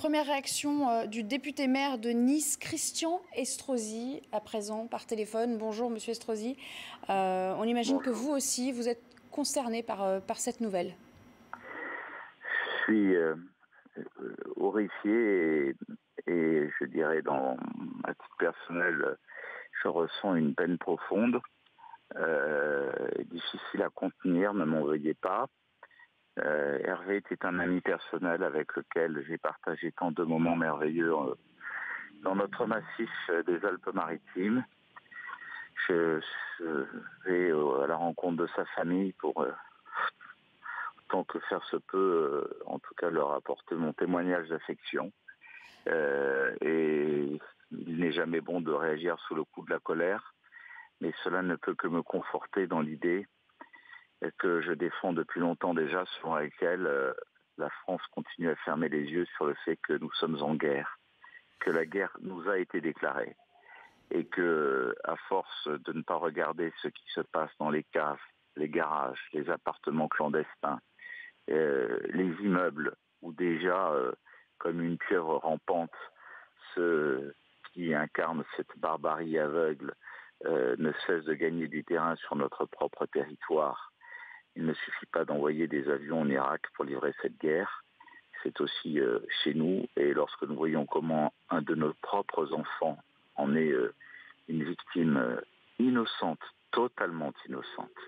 première réaction du député maire de Nice, Christian Estrosi, à présent par téléphone. Bonjour Monsieur Estrosi. On imagine que vous aussi, vous êtes concerné par cette nouvelle. Je suis horrifié et je dirais à titre personnel, je ressens une peine profonde, difficile à contenir, ne m'en veuillez pas. Hervé était un ami personnel avec lequel j'ai partagé tant de moments merveilleux dans notre massif des Alpes-Maritimes. Je vais à la rencontre de sa famille pour, tant que faire se peut, en tout cas leur apporter mon témoignage d'affection. Et il n'est jamais bon de réagir sous le coup de la colère, mais cela ne peut que me conforter dans l'idée que je défends depuis longtemps déjà, sur laquelle la France continue à fermer les yeux sur le fait que nous sommes en guerre, que la guerre nous a été déclarée, et que, à force de ne pas regarder ce qui se passe dans les caves, les garages, les appartements clandestins, les immeubles, où déjà, comme une pieuvre rampante, ceux qui incarnent cette barbarie aveugle ne cessent de gagner du terrain sur notre propre territoire. Il ne suffit pas d'envoyer des avions en Irak pour livrer cette guerre. C'est aussi chez nous. Et lorsque nous voyons comment un de nos propres enfants en est une victime innocente, totalement innocente,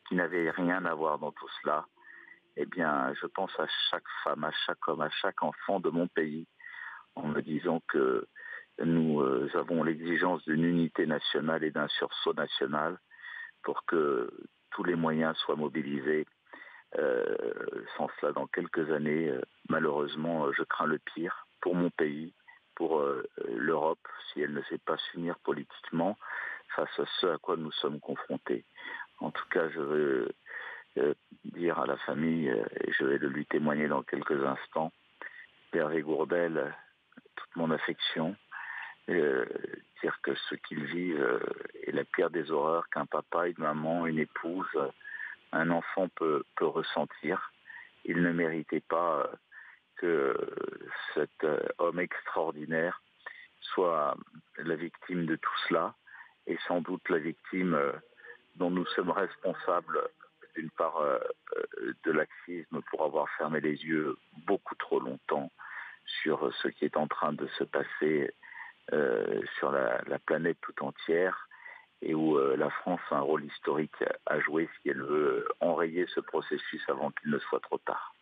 qui n'avait rien à voir dans tout cela, eh bien, je pense à chaque femme, à chaque homme, à chaque enfant de mon pays, en me disant que nous avons l'exigence d'une unité nationale et d'un sursaut national pour que tous les moyens soient mobilisés. Sans cela, dans quelques années, malheureusement, je crains le pire pour mon pays, pour l'Europe, si elle ne sait pas s'unir politiquement face à ce à quoi nous sommes confrontés. En tout cas, je veux dire à la famille, et je vais le lui témoigner dans quelques instants, Hervé Gourdel, toute mon affection, dire que ce qu'ils vivent est la pire des horreurs qu'un papa, une maman, une épouse, un enfant peut ressentir. Il ne méritait pas que cet homme extraordinaire soit la victime de tout cela, et sans doute la victime dont nous sommes responsables, d'une part de laxisme, pour avoir fermé les yeux beaucoup trop longtemps sur ce qui est en train de se passer sur la planète tout entière, et où la France a un rôle historique à jouer si elle veut enrayer ce processus avant qu'il ne soit trop tard.